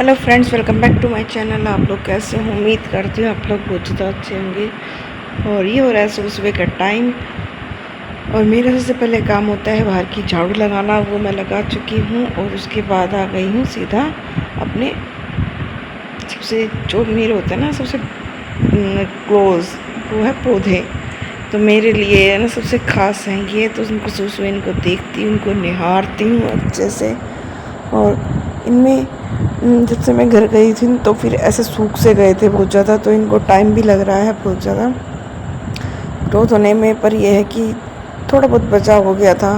Hello friends, welcome back to my channel. आप लोग कैसे हो? उम्मीद करती हूँ आप लोग बहुत ज़्यादा अच्छे होंगे। और ये हो रहा है सुबह सुबह का टाइम। और मेरा सबसे पहले काम होता है बाहर की झाड़ू लगाना, वो मैं लगा चुकी हूँ। और उसके बाद आ गई हूँ सीधा अपने सबसे जो मेरे होता है ना सबसे क्लोज, वो है पौधे। तो मेरे लिए है ना सबसे ख़ास हैं ये। तो उनको सुबह सुबह इनको देखती हूँ, उनको निहारती हूँ अच्छे से। और इनमें जब से मैं घर गई थी तो फिर ऐसे सूख से गए थे बहुत ज़्यादा, तो इनको टाइम भी लग रहा है बहुत ज़्यादा ग्रोथ होने में। पर यह है कि थोड़ा बहुत बचाव हो गया था।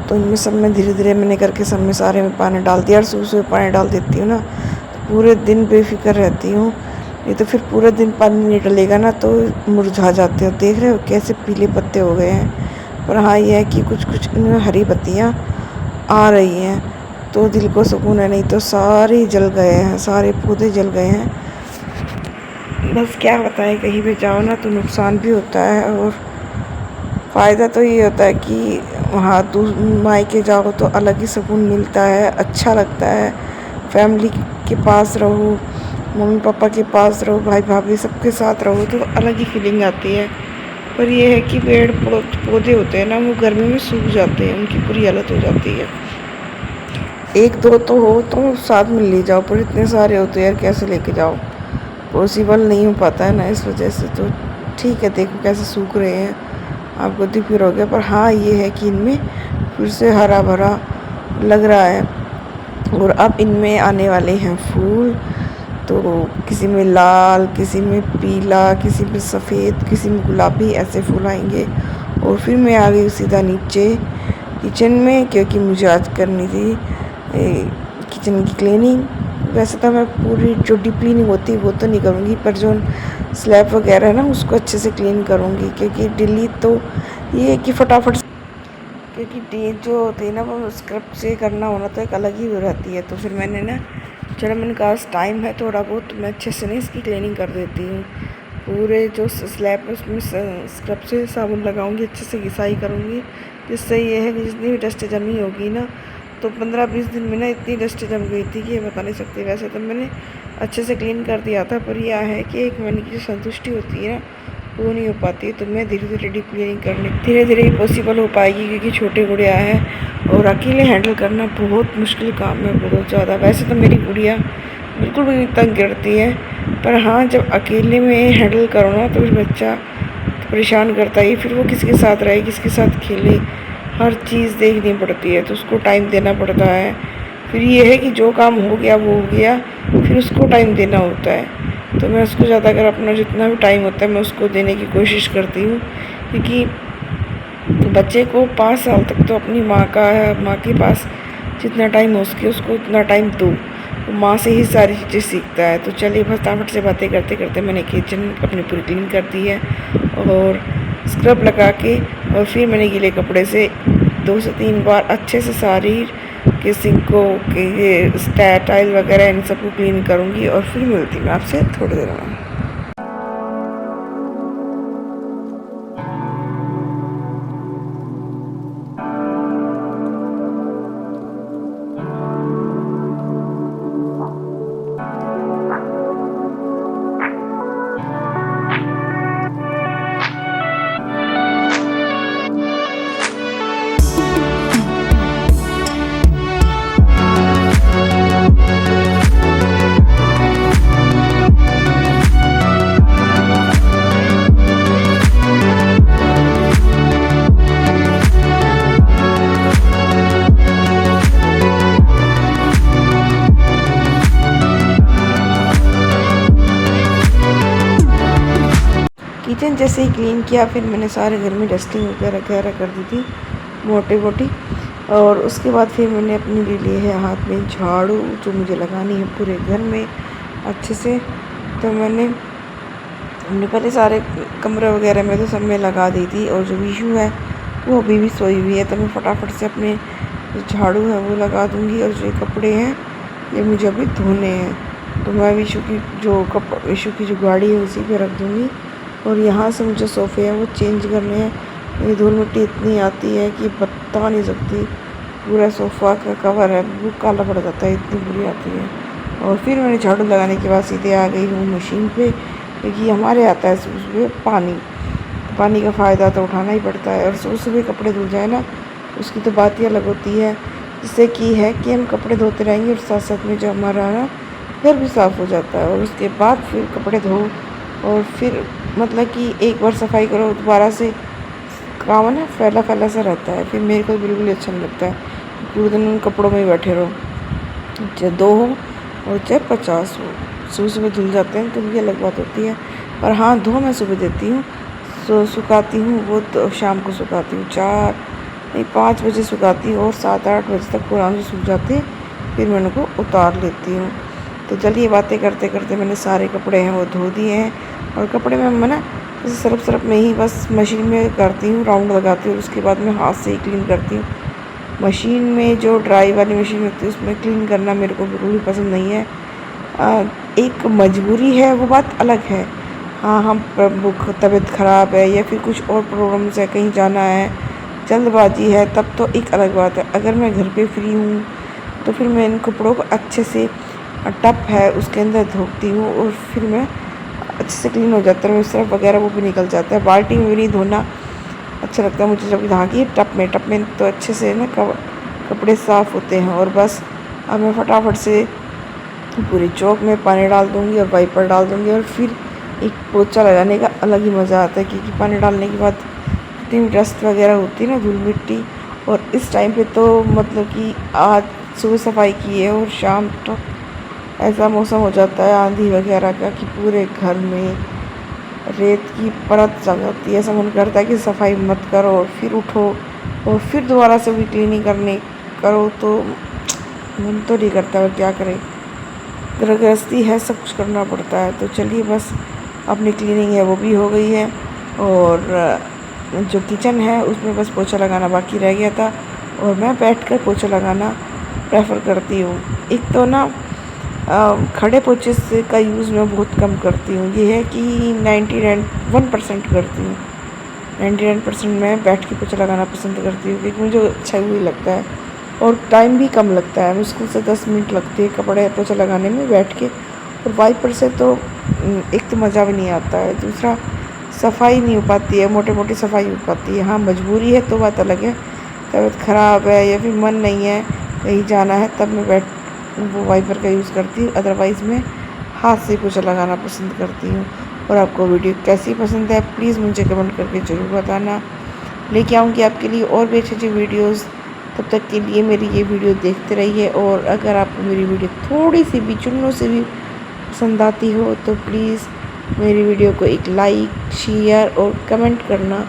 तो इनमें सब में धीरे धीरे मैंने करके सब में सारे में पानी डाल दिया। और सुबह सुबह पानी डाल देती हूँ ना तो पूरे दिन बेफिक्र रहती हूँ। ये तो फिर पूरे दिन पानी नहीं डलेगा ना तो मुरझा जाते हो। देख रहे हो कैसे पीले पत्ते हो गए हैं। पर हाँ, ये है कि कुछ कुछ इनमें हरी पत्तियाँ आ रही हैं तो दिल को सुकून है, नहीं तो सारे जल गए हैं, सारे पौधे जल गए हैं। बस क्या बताएं, कहीं पे जाओ ना तो नुकसान भी होता है और फ़ायदा तो ये होता है कि वहाँ मायके जाओ तो अलग ही सुकून मिलता है, अच्छा लगता है। फैमिली के पास रहो, मम्मी पापा के पास रहो, भाई भाभी सबके साथ रहो तो अलग ही फीलिंग आती है। पर यह है कि पेड़ पौधे होते हैं ना, वो गर्मी में सूख जाते हैं, उनकी बुरी हालत हो जाती है। एक दो तो हो तो साथ में ले जाओ, पर इतने सारे होते हैं यार, कैसे लेके जाओ? पॉसिबल नहीं हो पाता है ना, इस वजह से। तो ठीक है, देखो कैसे सूख रहे हैं, आपको दिख फिर हो गया। पर हाँ, ये है कि इनमें फिर से हरा भरा लग रहा है। और अब इनमें आने वाले हैं फूल। तो किसी में लाल, किसी में पीला, किसी में सफ़ेद, किसी में गुलाबी, ऐसे फूल आएंगे। और फिर मैं आ गई सीधा नीचे किचन में, क्योंकि मुझे आज करनी थी किचन की क्लीनिंग। वैसे तो मैं पूरी जो डीप क्लीनिंग होती है वो तो नहीं करूँगी, पर जो स्लैब वगैरह है ना उसको अच्छे से क्लीन करूँगी। क्योंकि डेली तो ये है कि फटाफट, क्योंकि डे जो होती है ना वो स्क्रब से करना होना तो एक अलग ही हो रहती है। तो फिर मैंने ना, चलो मैंने कहा टाइम है थोड़ा बहुत, तो मैं अच्छे से ना इसकी क्लीनिंग कर देती हूँ। पूरे जो स्लैब है उसमें स्क्रब से साबुन लगाऊंगी, अच्छे से घिसाई करूँगी। जिससे ये है कि जितनी भी डस्ट जमी होगी ना, तो 15-20 दिन में ना इतनी डस्ट जम गई थी कि ये बता नहीं सकती। वैसे तो मैंने अच्छे से क्लीन कर दिया था, पर यह है कि एक मन की जो संतुष्टि होती है वो नहीं हो पाती। तो मैं धीरे धीरे डीप क्लीनिंग करने धीरे धीरे ही पॉसिबल हो पाएगी, क्योंकि छोटे गुड़िया है और अकेले हैंडल करना बहुत मुश्किल काम है, बहुत ज़्यादा। वैसे तो मेरी गुड़िया बिल्कुल भी तंग करती है, पर हाँ जब अकेले में हैंडल करो ना तो बच्चा तो परेशान करता ही। फिर वो किसके साथ रहे, किसके साथ खेले, हर चीज़ देखनी पड़ती है, तो उसको टाइम देना पड़ता है। फिर ये है कि जो काम हो गया वो हो गया, फिर उसको टाइम देना होता है। तो मैं उसको ज़्यादा अगर अपना जितना भी टाइम होता है मैं उसको देने की कोशिश करती हूँ। क्योंकि बच्चे को 5 साल तक तो अपनी माँ के पास जितना टाइम हो सके उसको उतना टाइम दो। तो माँ से ही सारी चीज़ें सीखता है। तो चलिए फटाफट से बातें करते करते मैंने किचन अपनी पूरी क्लीन कर दी है और स्क्रब लगा के, और फिर मैंने गीले कपड़े से 2 से 3 बार अच्छे से सारी के सिंकों के ये टाइल वगैरह इन सबको क्लीन करूँगी। और फिर मिलती हूँ आपसे थोड़ी देर में। किचन जैसे ही क्लीन किया, फिर मैंने सारे घर में डस्टिंग वगैरह कर दी थी मोटी मोटी। और उसके बाद फिर मैंने अपने लिए लिए है हाथ में झाड़ू, जो मुझे लगानी है पूरे घर में अच्छे से। तो हमने पहले सारे कमरे वगैरह में तो सब में लगा दी थी। और जो विशु है वो अभी भी सोई हुई है, तो मैं फटाफट से अपने जो झाड़ू है वो लगा दूँगी। और जो कपड़े हैं ये मुझे अभी धोने हैं, तो मैं विशु की जो गाड़ी है उसी पे रख दूँगी। और यहाँ से मुझे सोफ़े हैं वो चेंज करने हैं। ये धूल मिट्टी इतनी आती है कि बता नहीं सकती, पूरा सोफ़ा का कवर है वो काला पड़ जाता है, इतनी बुरी आती है। और फिर मैंने झाड़ू लगाने के बाद सीधे आ गई हूँ मशीन पे, क्योंकि हमारे आता है सुबह पानी का फ़ायदा तो उठाना ही पड़ता है। और सुबह कपड़े धुल जाए ना उसकी तो बात ही अलग होती है, जिससे कि है कि हम कपड़े धोते रहेंगे और साथ साथ में जो हमारा ना घर भी साफ़ हो जाता है। और उसके बाद फिर कपड़े धो और फिर मतलब कि एक बार सफाई करो दोबारा से काम है ना फैला फैला सा रहता है, फिर मेरे को बिल्कुल ही अच्छा नहीं लगता है। पूरे दिन उन कपड़ों में ही बैठे रहो, चाहे 2 हो और चाहे 50 हो, सुबह धुल जाते हैं तो ये अलग बात होती है। और हाँ, धो मैं सुबह देती हूँ, सुखाती हूँ वो तो शाम को सुखाती हूँ, 4 नहीं 5 बजे सुखाती हूँ और 7-8 बजे तक पूरा से सूख जाते हैं, फिर मैं उनको उतार लेती हूँ। तो चलिए बातें करते करते मैंने सारे कपड़े हैं वो धो दिए हैं। और कपड़े में ना जैसे सर्फ में ही बस मशीन में करती हूँ, राउंड लगाती हूँ और उसके बाद मैं हाथ से ही क्लीन करती हूँ। मशीन में जो ड्राई वाली मशीन होती है उसमें क्लीन करना मेरे को बिल्कुल भी पसंद नहीं है। एक मजबूरी है वो बात अलग है। हाँ, हम तबीयत ख़राब है या फिर कुछ और प्रॉब्लम्स है, कहीं जाना है, जल्दबाजी है, तब तो एक अलग बात है। अगर मैं घर पे फ्री हूँ तो फिर मैं इन कपड़ों को अच्छे से टब है उसके अंदर धोती हूँ और फिर मैं अच्छे से क्लीन हो जाता है, सर्फ वगैरह वो भी निकल जाता है। बाल्टी में भी नहीं धोना अच्छा लगता है मुझे, जब यहाँ की टब में तो अच्छे से ना कपड़े साफ़ होते हैं। और बस अब मैं फटाफट से पूरे चौक में पानी डाल दूँगी और वाइपर डाल दूँगी और फिर एक पोछा लगाने का अलग ही मज़ा आता है, क्योंकि पानी डालने के बाद इतनी डस्ट वगैरह होती है ना, धूल मिट्टी। और इस टाइम पे तो मतलब कि आज सुबह सफाई की है और शाम तो ऐसा मौसम हो जाता है आंधी वगैरह का कि पूरे घर में रेत की परत जम जाती है। ऐसा मन करता है कि सफाई मत करो और फिर उठो और फिर दोबारा से भी क्लीनिंग करो, तो मन तो नहीं करता है, क्या करें, गृहस्थी है, सब कुछ करना पड़ता है। तो चलिए बस अपनी क्लीनिंग है वो भी हो गई है और जो किचन है उसमें बस पोछा लगाना बाकी रह गया था। और मैं बैठकर पोछा लगाना प्रेफर करती हूँ। एक तो ना खड़े पोछे से का यूज़ मैं बहुत कम करती हूँ, ये है कि 99% करती हूँ, 99% मैं बैठ के पोछा लगाना पसंद करती हूँ, क्योंकि मुझे अच्छा भी लगता है और टाइम भी कम लगता है। मुश्किल से 10 मिनट लगती है कपड़े पोछा लगाने में बैठ के। और वाइपर से तो एक तो मज़ा भी नहीं आता है, दूसरा सफाई नहीं हो पाती है, मोटी सफाई हो पाती है। हाँ, मजबूरी है तो बात अलग है, तबीयत ख़राब है या फिर मन नहीं है कहीं जाना है तब मैं वो वाइपर का यूज़ करती हूँ, अदरवाइज़ मैं हाथ से पोछा लगाना पसंद करती हूँ। और आपको वीडियो कैसी पसंद है प्लीज़ मुझे कमेंट करके ज़रूर बताना, लेके आऊँगी आपके लिए और भी अच्छी वीडियोज़। तब तक के लिए मेरी ये वीडियो देखते रहिए। और अगर आपको मेरी वीडियो थोड़ी सी भी चुन्नों से भी पसंद आती हो तो प्लीज़ मेरी वीडियो को एक लाइक शेयर और कमेंट करना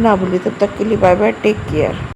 ना भूलिए। तब तक के लिए बाय बाय, टेक केयर।